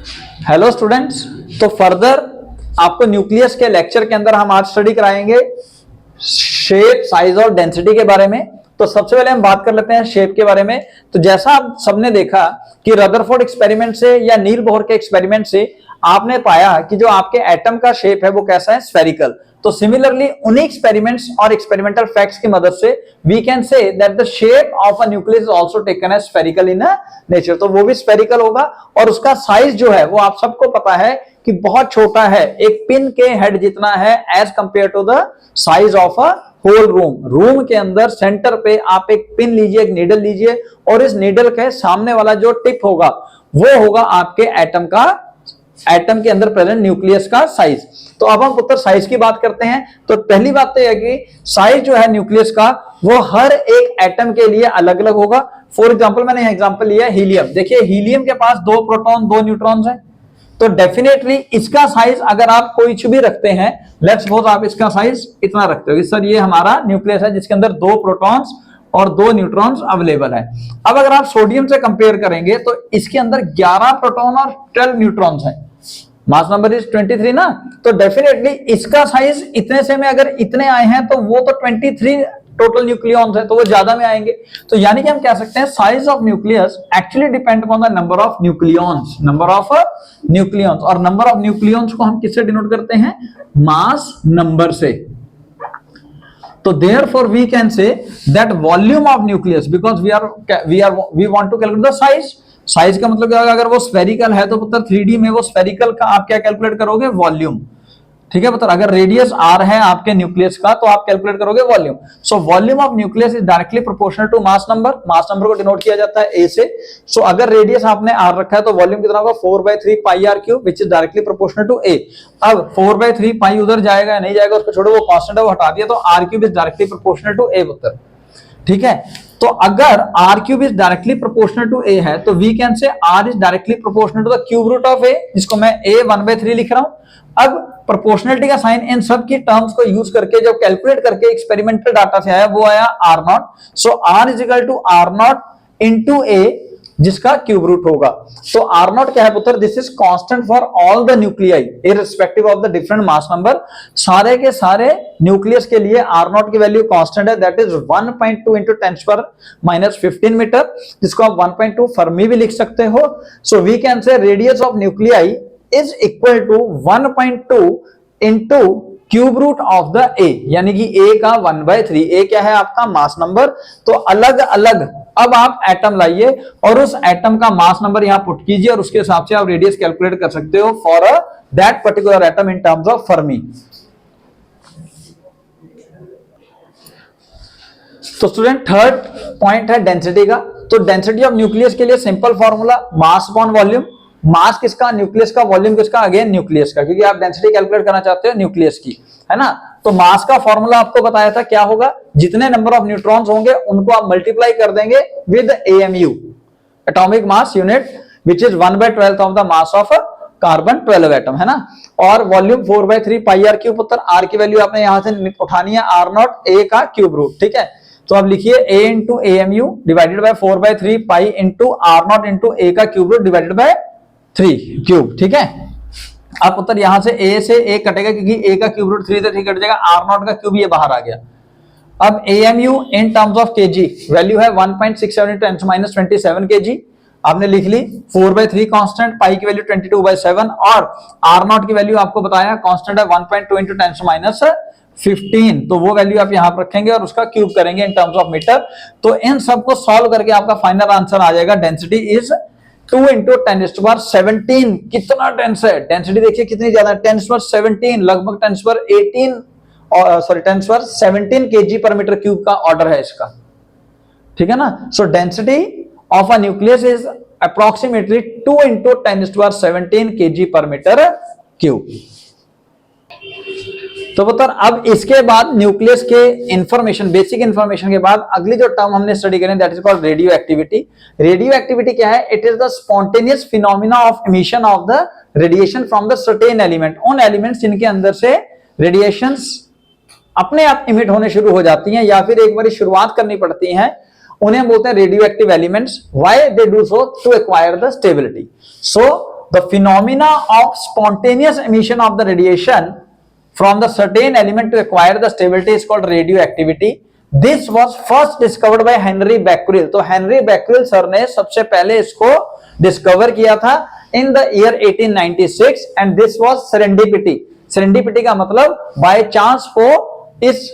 Hello students, तो further आपको nucleus के लेक्चर के अंदर हम आज स्टडी कराएंगे शेप, साइज और डेंसिटी के बारे में। तो सबसे पहले हम बात कर लेते हैं शेप के बारे में। तो जैसा आप सबने देखा कि रदरफोर्ड एक्सपेरिमेंट से या नील बोहर के एक्सपेरिमेंट से आपने पाया कि जो आपके एटम का शेप है वो कैसा है, स्फेरिकल। तो सिमिलरली उन्हीं एक्सपेरिमेंट्स और एक्सपेरिमेंटल फैक्ट्स की मदद से we can say that the shape of a nucleus is also taken as spherical in nature. तो वो भी स्फेरिकल होगा और उसका साइज जो है वो आप सबको पता है कि बहुत छोटा है, एक पिन के हेड जितना है as compare to the size of a whole room के अंदर सेंटर पे आप एक पिन लीजिए, एक नीडल लीजिए और इस नीडल के सामने वाला जो टिप होगा वो होगा आपके एटम के अंदर प्रेजेंट न्यूक्लियस का साइज। तो अब हम पुत्र साइज की बात करते हैं। तो पहली बात तो यह कि साइज जो है न्यूक्लियस का वो हर एक एटम के लिए अलग अलग होगा। फॉर एग्जांपल मैंने एग्जांपल लिया है हीलियम। देखिए हीलियम के पास 2 प्रोटॉन 2 न्यूट्रॉन्स हैं, तो डेफिनेटली इसका साइज अगर आप कोई भी रखते हैं, लेट्स सपोज आप इसका साइज इतना रखते हो कि सर ये हमारा न्यूक्लियस है जिसके अंदर 2 प्रोटॉन्स और 2 न्यूट्रॉन्स अवेलेबल है। अब अगर आप सोडियम से कंपेयर करेंगे तो इसके अंदर 11 प्रोटॉन और 12 न्यूट्रॉन्स हैं, मास नंबर इज 23 ना। तो डेफिनेटली इसका साइज इतने से में अगर इतने आए हैं तो वो तो 23 टोटल न्यूक्लियॉन्स है, तो वो ज्यादा में आएंगे। तो यानी कि हम कह सकते हैं size of nucleus actually depend upon the number of nucleons, और नंबर ऑफ न्यूक्लियॉन्स को हम किससे डिनोट करते हैं, मास नंबर से। तो therefore we can say that volume of nucleus, because we want to calculate the size। Size का मतलब क्या होगा, अगर वो स्फेरिकल है तो पुत्र 3D में वो स्फेरिकल का आप क्या कैलकुलेट करोगे, वॉल्यूम। ठीक है पुत्र, अगर रेडियस r है आपके न्यूक्लियस का तो आप कैलकुलेट करोगे volume. So volume of nucleus is directly proportional to mass number. Mass number को डिनोट किया जाता है a से। सो अगर रेडियस आपने r रखा है तो वॉल्यूम कितना होगा, 4/3 pi r cube, which is directly proportional to a। अब 4/3 पाई उधर जाएगा या नहीं जाएगा उसको छोड़ो, वो कांस्टेंट है वो हटा दिया, तो r cube is directly proportional to a पुत्र। ठीक है, तो अगर r cube is directly proportional to a है तो we can say r is directly proportional to the cube root of a, जिसको मैं a 1/3 लिख रहा हूं। अब प्रोपोर्शनलिटी का साइन इन सब की टर्म्स को यूज करके जब कैलकुलेट करके एक्सपेरिमेंटल डाटा से आया वो आया r0। So r is equal to r0 into a जिसका क्यूब रूट होगा। तो r0 क्या है पुत्र, this is constant for all the nuclei irrespective of the different mass number. सारे के सारे न्यूक्लियस के लिए r0 की वैल्यू कांस्टेंट है, दैट इज 1.2 into 10⁻15 मीटर, जिसको आप 1.2 फर्मी भी लिख सकते हो। So we can say radius of nuclei is equal to 1.2 into cube root of the A, यानी कि a का 1/3। a क्या है आपका मास नंबर। तो अलग अलग अब आप एटम लाइए और उस एटम का मास नंबर यहां पुट कीजिए और उसके हिसाब से आप रेडियस कैलकुलेट कर सकते हो for that particular atom in terms of fermi. तो स्टूडेंट थर्ड पॉइंट है डेंसिटी का। तो डेंसिटी ऑफ न्यूक्लियस के लिए simple formula mass upon volume. Mass किसका, न्यूक्लियस का, वॉल्यूम किसका, अगेन न्यूक्लियस का, क्योंकि आप डेंसिटी कैलकुलेट करना चाहते हो न्यूक्लियस की, है ना। तो मास का फॉर्मूला आपको बताया था क्या होगा, जितने नंबर ऑफ न्यूट्रॉन्स होंगे उनको आप मल्टीप्लाई कर देंगे with AMU, atomic mass unit, which is 1/12 of the mass of carbon 12 atom, है ना। और वॉल्यूम 4/3 पाई r क्यूब पुत्र। r की वैल्यू आपने यहां से उठानी है, r0 a का क्यूब रूट। ठीक है, तो अब लिखिए a into AMU divided by 4/3 pi into r0 into a का cube root divided by 3 cube. ठीक है, अब उत्तर यहां से a से a कटेगा क्योंकि a का क्यूब रूट 3 से 3 कट जाएगा, r0 का क्यूब ये बाहर आ गया। अब AMU in terms of kg value है 1.67 × 10⁻27 kg, आपने लिख ली। 4/3 कांस्टेंट, पाई की वैल्यू 22/7 और r0 की वैल्यू आपको बताया कांस्टेंट है 1.2 × 10⁻15। तो वो वैल्यू आप यहां पर रखेंगे और उसका क्यूब करेंगे इन टर्म्स ऑफ मीटर। तो इन सबको सॉल्व करके आपका फाइनल आंसर आ जाएगा, डेंसिटी इज 2 × 10⁻17। कितना टेंस है, डेंसिटी देखिए कितनी ज्यादा है, 10⁻17 लगभग 10⁻17 kg पर मीटर क्यूब का ऑर्डर है इसका। ठीक है ना। सो density of a nucleus is approximately 2 × 10⁻17 kg पर मीटर क्यूब। तो पुत्र अब इसके बाद न्यूक्लियस के इंफॉर्मेशन, बेसिक इंफॉर्मेशन के बाद अगली जो टर्म हमने स्टडी करें that is called radio activity. Radio activity क्या है, it is the spontaneous phenomena of emission of the radiation from the certain element. उन एलिमेंट्स जिनके अंदर से रेडिएशंस अपने आप इमिट होने शुरू हो जाती हैं या फिर एक बार शुरुआत करनी पड़ती हैं, उन्हें बोलते हैं radioactive elements. Why they do so, to acquire the stability. So the phenomena of spontaneous emission of the radiation from the certain element to acquire the stability is called radioactivity. This was first discovered by Henry Becquerel. तो Henry Becquerel sir ने सबसे पहले इसको discover किया था in the year 1896 and this was serendipity. serendipity का मतलब by chance वो इस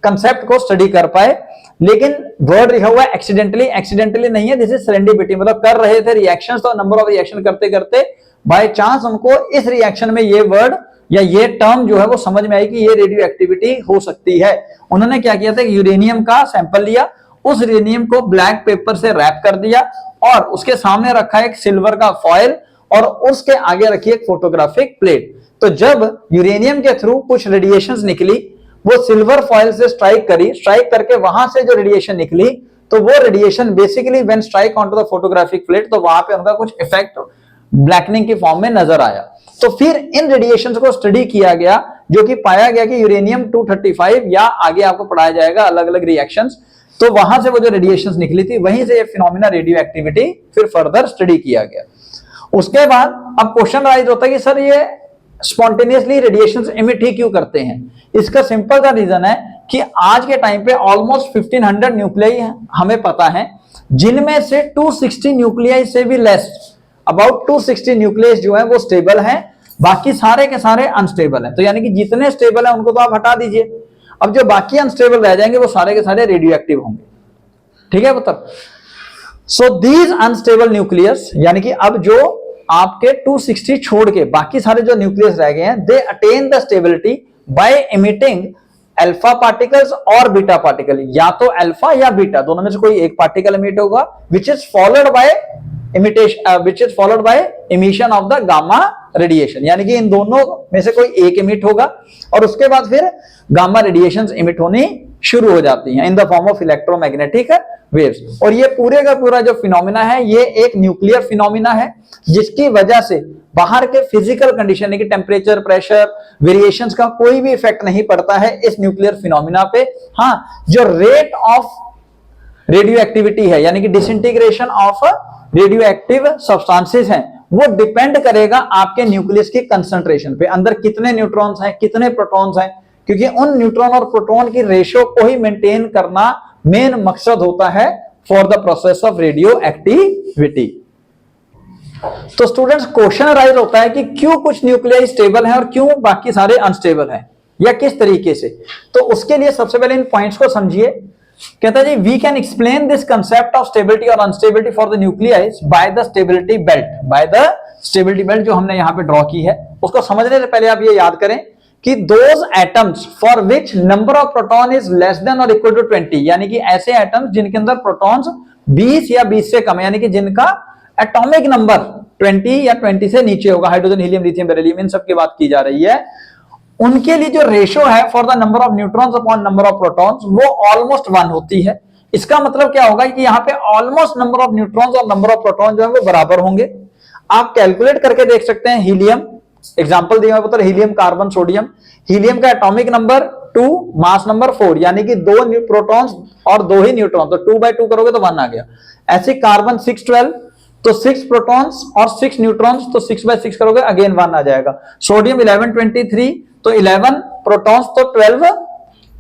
कंसेप्ट को स्टडी कर पाए, लेकिन वर्ड लिखा हुआ है एक्सीडेंटली नहीं है, दिस इज serendipity, मतलब कर रहे थे रिएक्शंस, तो नंबर ऑफ रिएक्शन करते करते बाय चांस उनको इस रिएक्शन में ये वर्ड या ये टर्म जो है वो समझ में आई कि ये रेडियो एक्टिविटी हो सकती है। उन्होंने क्या किया था, यूरेनियम का सैंपल लिया, उस यूरेनियम को ब्लैक पेपर से रैप कर दिया और उसके सामने रखा एक सिल्वर का फॉयल और उसके आगे रखी एक फोटोग्राफिक प्लेट। तो जब यूरेनियम के थ्रू कुछ रेडिएशंस निकली, वो सिल्वर फॉयल से स्ट्राइक करके वहां से जो रेडिएशन निकली, तो वो radiation basically when strike on to the photographic plate, तो वहां पे उनका कुछ इफेक्ट ब्लैकनिंग की फॉर्म में नजर आया। तो फिर इन रेडिएशंस को स्टडी किया गया, जो कि पाया गया कि यूरेनियम 235 या आगे आपको पढ़ाया जाएगा अलग अलग रिएक्शंस, तो वहां से वो जो रेडिएशंस निकली थी, वहीं से ये फिनोमिना रेडियो एक्टिविटी फिर फर्दर स्टडी किया गया। उसके बाद अब क्वेश्चन राइज होता है कि सर ये स्पॉन्टेनियसली रेडिएशंस इमिट ही क्यों करते हैं? इसका सिंपल सा रीजन है कि आज के टाइम पे ऑलमोस्ट 1500 न्यूक्लियाई हमें पता है, जिनमें से 260 न्यूक्लियाई से भी लेस, अबाउट 260 न्यूक्लियस जो है वो स्टेबल हैं, बाकी सारे के सारे अनस्टेबल हैं। तो यानी कि जितने स्टेबल हैं उनको तो आप हटा दीजिए, अब जो बाकी अनस्टेबल रह जाएंगे वो सारे के सारे रेडियो एक्टिव होंगे। ठीक है मतलब, सो दीज अनस्टेबल न्यूक्लियस, यानी कि अब जो आपके 260 छोड़ के बाकी सारे जो न्यूक्लियस रह गए हैं, they attain the stability by emitting alpha particles और बीटा पार्टिकल, या तो अल्फा या बीटा दोनों में से कोई एक पार्टिकल इमिट होगा, which is followed by emission of the gamma radiation, यानी कि इन दोनों में से कोई एक इमिट होगा और उसके बाद फिर गामा रेडिएशंस इमिट होनी शुरू हो जाती हैं इन the form of electromagnetic waves. और ये पूरे का पूरा जो फिनोमिना है, ये एक न्यूक्लियर फिनोमिना है, जिसकी वजह से बाहर के फिजिकल कंडीशन यानी कि टेम्परेचर, प्रेशर, वेरिएशंस का कोई भी इफेक्ट नहीं पड़ता है इस न्यूक्लियर फिनोमिना पे। हाँ, जो रेट ऑफ रेडियो एक्टिविटी है, यानी कि disintegration of radio active substances हैं, वो डिपेंड करेगा आपके न्यूक्लियस की कंसंट्रेशन पे, अंदर कितने न्यूट्रॉन्स हैं, कितने प्रोटॉन्स हैं, क्योंकि उन न्यूट्रॉन और प्रोटॉन की रेशियो को ही मेंटेन करना मेन मकसद होता है for the process of radio activity. तो स्टूडेंट्स, क्वेश्चन राइज होता है कि क्यों कुछ न्यूक्लियाई स्टेबल हैं और क्यों बाकी सारे अनस्टेबल हैं, या किस तरीके से। तो उसके लिए सबसे पहले इन पॉइंट्स को समझिए। कहता है जी, we can explain this concept of stability और unstability for the nuclei by the stability belt, by the stability belt जो हमने यहां पे ड्रॉ की है। उसको समझने से पहले आप ये याद करें कि those atoms for which number of proton is less than और इक्वल टू 20, यानी कि ऐसे एटम्स जिनके अंदर प्रोटॉन्स 20 या 20 से कम है, यानी कि जिनका एटॉमिक नंबर 20 या 20 से नीचे होगा, हाइड्रोजन, हीलियम, लिथियम, बेरिलियम, इन सब की बात की जा रही है, उनके लिए जो रेशियो है for the number of neutrons upon number of protons, वो ऑलमोस्ट 1 होती है। इसका मतलब क्या होगा कि यहाँ पे ऑलमोस्ट नंबर ऑफ न्यूट्रॉन्स और नंबर ऑफ प्रोटॉन जो है वो बराबर होंगे। आप कैलकुलेट करके देख सकते हैं। हीलियम एग्जांपल दिया हुआ, हीलियम, कार्बन, सोडियम। हीलियम का एटॉमिक नंबर 2, मास नंबर 4, यानी कि 2 प्रोटॉन्स और 2 ही न्यूट्रॉन, तो 2/2 करोगे तो 1 आ गया। ऐसे कार्बन 612, तो 6 प्रोटॉन्स और 6 न्यूट्रॉन्स, तो 6/6 करोगे अगेन 1 आ जाएगा। सोडियम 1123, तो 11 प्रोटॉन्स तो 12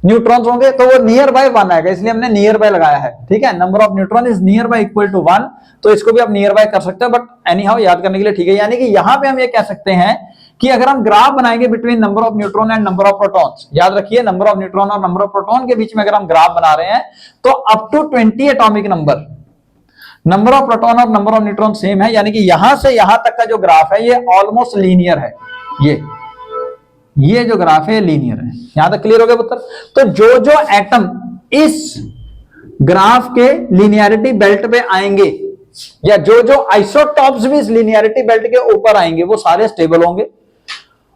न्यूट्रॉन्स होंगे, तो वो नियर बाय 1 आएगा, इसलिए हमने नियर बाय लगाया है। ठीक है, number of neutron is near by equal to 1, तो इसको भी आप नियर बाय कर सकते हो, बट एनी हाउ याद करने के लिए ठीक है। यानी कि यहां पे हम ये कह सकते हैं कि अगर हम ग्राफ बनाएंगे between number of neutron and number of protons, याद रखिए नंबर ऑफ न्यूट्रॉन और नंबर ऑफ प्रोटॉन के बीच में अगर हम ग्राफ बना रहे हैं, तो up to 20 atomic number of proton और नंबर ऑफ न्यूट्रॉन सेम है, यानी कि यहां से यहां तक का जो ग्राफ है ये ऑलमोस्ट लीनियर है। ये जो ग्राफ है लीनियर है। यहां तक क्लियर हो गया पुत्र? तो जो जो एटम इस ग्राफ के लीनियरिटी बेल्ट पे आएंगे, या जो जो आइसोटॉप्स भी इस लीनियरिटी बेल्ट के ऊपर आएंगे, वो सारे स्टेबल होंगे,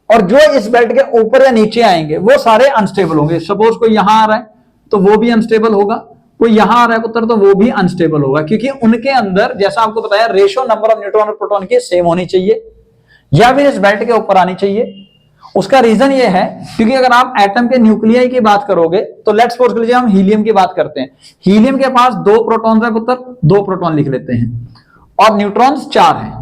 और जो इस बेल्ट के ऊपर या नीचे आएंगे वो सारे अनस्टेबल होंगे। सपोज कोई यहां आ रहा है तो वो भी अनस्टेबल होगा, कोई यहां आ रहा है पुत्र तो वो भी अनस्टेबल होगा, क्योंकि उनके अंदर जैसा आपको बताया रेशियो नंबर ऑफ न्यूट्रॉन और प्रोटॉन की सेम होनी चाहिए, या फिर इस बेल्ट के ऊपर आनी चाहिए। उसका रीजन ये है क्योंकि अगर आप एटम के न्यूक्लियाई की बात करोगे, तो लेट्स सपोज कर लीजिए हम हीलियम की बात करते हैं। हीलियम के पास 2 प्रोटॉन्स है पुत्र, 2 प्रोटॉन लिख लेते हैं, और न्यूट्रॉन्स 4 हैं।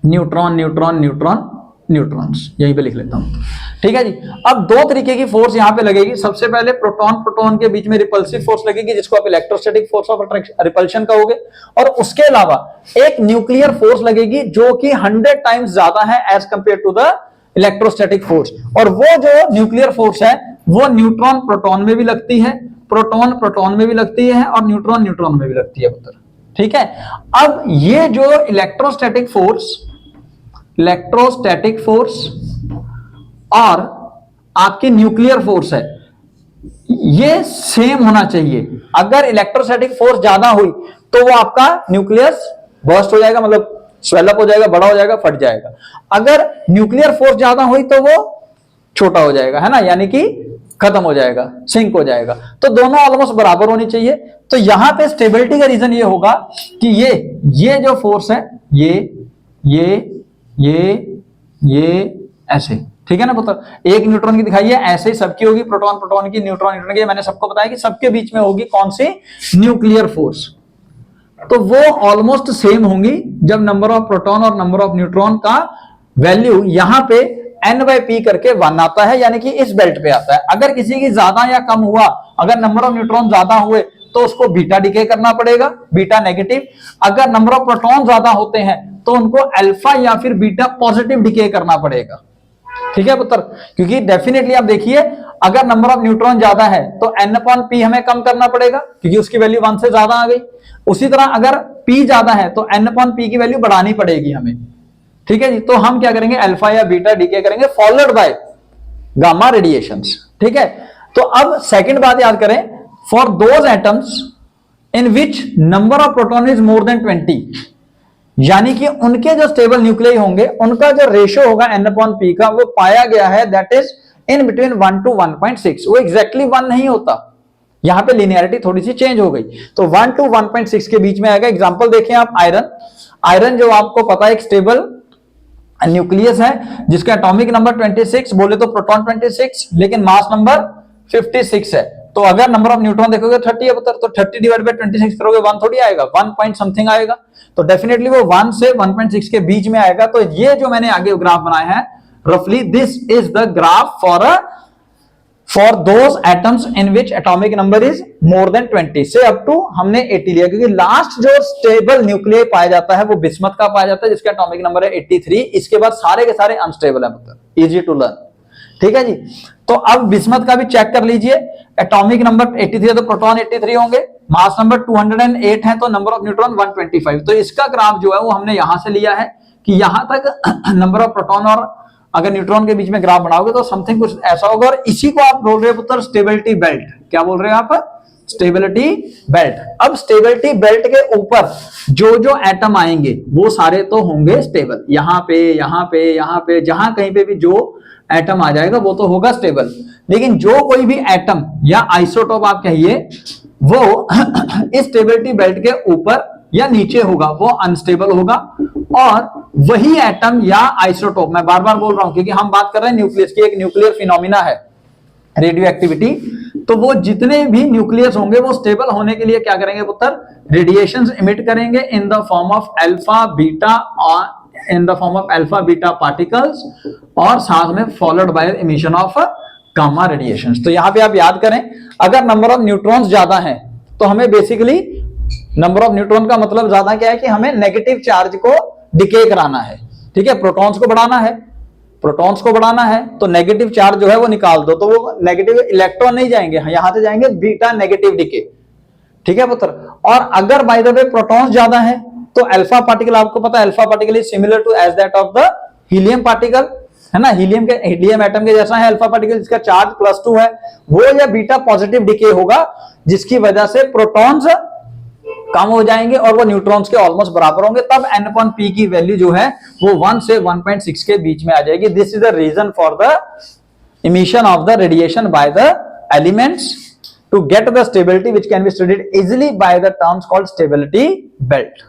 न्यूट्रॉन न्यूट्रॉन न्यूट्रॉन न्यूट्रॉन्स, यहीं पे लिख लेता हूं। ठीक है जी। अब दो तरीके की फोर्स यहां पे लगेगी। सबसे पहले प्रोटॉन प्रोटॉन के बीच में रिपल्सिव फोर्स लगेगी, जिसको आप इलेक्ट्रोस्टैटिक फोर्स ऑफ रिपल्शन कहोगे। और उसके अलावा एक न्यूक्लियर फोर्स लगेगी जो कि 100 टाइम्स ज्यादा है as compare to the electrostatic force. और वो जो न्यूक्लियर फोर्स है वो न्यूट्रॉन प्रोटॉन में भी लगती है, प्रोटॉन प्रोटॉन में भी लगती है, और न्यूट्रॉन न्यूट्रॉन में भी लगती है पुत्र। ठीक है। अब ये जो इलेक्ट्रोस्टैटिक फोर्स और आपकी न्यूक्लियर फोर्स है, ये सेम होना चाहिए। अगर इलेक्ट्रोस्टैटिक फोर्स ज्यादा हुई तो वो आपका न्यूक्लियस बर्स्ट हो जाएगा, मतलब स्वेलअप हो जाएगा, बड़ा हो जाएगा, फट जाएगा। अगर न्यूक्लियर फोर्स ज्यादा हुई तो वो छोटा हो जाएगा, है ना, यानी कि खत्म हो जाएगा, सिंक हो जाएगा। तो दोनों ऑलमोस्ट बराबर होनी चाहिए। तो यहां पे स्टेबिलिटी का रीजन ये होगा कि ये जो फोर्स है ये ऐसे, ठीक है ना पुत्र। एक न्यूट्रॉन की दिखाई है, ऐसे ही सबकी होगी, प्रोटॉन प्रोटॉन की, न्यूट्रॉन न्यूट्रॉन की। मैंने सबको बताया कि सबके बीच में होगी कौन सी, न्यूक्लियर फोर्स। तो वो ऑलमोस्ट सेम होंगी जब नंबर ऑफ प्रोटॉन और नंबर ऑफ न्यूट्रॉन का वैल्यू यहां पे n/p करके 1 आता है, यानी कि इस बेल्ट पे आता है। अगर किसी की ज्यादा या कम हुआ, अगर नंबर ऑफ न्यूट्रॉन ज्यादा हुए तो उसको बीटा डिके करना पड़ेगा, बीटा नेगेटिव। अगर नंबर ऑफ प्रोटॉन ज्यादा होते हैं तो उनको अल्फा या फिर बीटा पॉजिटिव डिके करना पड़ेगा। ठीक है पुत्र, क्योंकि डेफिनेटली आप देखिए अगर नंबर ऑफ न्यूट्रॉन ज्यादा है तो n/p हमें कम करना पड़ेगा, क्योंकि उसकी वैल्यू 1 से ज्यादा आ गई। उसी तरह अगर p ज्यादा है तो n/p की वैल्यू बढ़ानी पड़ेगी हमें। ठीक है जी। तो हम क्या करेंगे, अल्फा या बीटा डीके करेंगे फॉलोड बाय गामा रेडिएशंस। ठीक है। तो अब सेकंड बात याद करें, for those atoms in which number of proton is more than 20, यानी कि उनके जो स्टेबल न्यूक्लियाई होंगे उनका जो रेशियो होगा n/p का, वो पाया गया है that is in between 1 to 1.6। वो एग्जैक्टली 1 नहीं होता, यहां पे लिनियरिटी थोड़ी सी चेंज हो गई, तो 1 to 1.6 के बीच में आएगा। एग्जांपल देखें आप, आयरन जो आपको पता है एक स्टेबल न्यूक्लियस है जिसका एटॉमिक नंबर 26, बोले तो प्रोटॉन 26, लेकिन मास नंबर 56 है। तो अगर नंबर ऑफ न्यूट्रॉन देखोगे 30 है पुत्र, तो 30 डिवाइड बाय 26 करोगे 1 थोड़ी आएगा, 1 पॉइंट समथिंग आएगा। तो डेफिनेटली वो 1 से 1.6 के बीच में आएगा। तो ये जो मैंने आगे ग्राफ बनाया है, रफली this is the graph for those atoms in which atomic number is more than 20 से अप टू हमने 80 लिया, क्योंकि लास्ट जो स्टेबल न्यूक्लियर पाया जाता है वो बिस्मथ का पाया जाता है जिसका एटॉमिक नंबर है 83। इसके बाद सारे के सारे अनस्टेबल है, मतलब इजी टू लर्न। ठीक है जी। तो अब बिस्मथ का भी चेक कर लीजिए, एटॉमिक नंबर 83 है तो प्रोटॉन 83 होंगे, मास नंबर 208 है तो नंबर ऑफ न्यूट्रॉन 125। तो इसका ग्राफ जो है वो हमने यहां से लिया है कि यहां तक नंबर ऑफ प्रोटॉन और अगर न्यूट्रॉन के बीच में ग्राफ बनाओगे तो समथिंग कुछ ऐसा होगा। और इसी को आप बोल रहे हो पुत्र स्टेबिलिटी बेल्ट। क्या बोल रहे हो आप, स्टेबिलिटी बेल्ट। अब स्टेबिलिटी बेल्ट के ऊपर जो जो एटम आएंगे वो सारे तो होंगे स्टेबल, यहां पे यहां पे यहां पे, जहां कहीं पे भी जो एटम आ जाएगा वो तो होगा स्टेबल। लेकिन जो कोई भी एटम या आइसोटोप आप कहिए वो इस स्टेबिलिटी बेल्ट के ऊपर या नीचे होगा, वो अनस्टेबल होगा। और वही एटम या आइसोटोप, मैं बार बार बोल रहा हूं क्योंकि हम बात कर रहे हैं न्यूक्लियस की, एक न्यूक्लियर फिनोमिना है रेडियो एक्टिविटी। तो वो जितने भी न्यूक्लियस होंगे वो स्टेबल होने के लिए क्या करेंगे पुत्र, रेडिएशंस इमिट करेंगे in the form of alpha beta, और in the form of alpha beta particles, और साथ में followed by emission of gamma radiations. तो यहां पे आप याद करें, अगर नंबर ऑफ न्यूट्रॉन्स ज्यादा हैं तो हमें बेसिकली नंबर ऑफ न्यूट्रॉन का मतलब ज्यादा क्या है कि हमें नेगेटिव चार्ज को डिके कराना है। ठीक है, प्रोटॉन्स को बढ़ाना है, प्रोटॉन्स को बढ़ाना है तो नेगेटिव चार्ज जो है वो निकाल दो, तो वो नेगेटिव इलेक्ट्रॉन नहीं जाएंगे, यहां से जाएंगे बीटा नेगेटिव डिके। ठीक है पुत्र। और अगर बाय द वे प्रोटॉन्स ज्यादा है तो अल्फा पार्टिकल, आपको पता है alpha particle is similar to as that of the helium particle, है ना, हीलियम एटम के जैसा है अल्फा पार्टिकल, जिसका चार्ज +2 है, वो या बीटा पॉजिटिव डिके होगा, जिसकी वजह से प्रोटॉन्स कम हो जाएंगे और वो न्यूट्रॉन्स के ऑलमोस्ट बराबर होंगे। तब n/p की वैल्यू जो है वो 1 से 1.6 के बीच में आ जाएगी। This is the reason for the emission of the radiation by the elements to get the stability which can be studied easily by the terms called stability belt.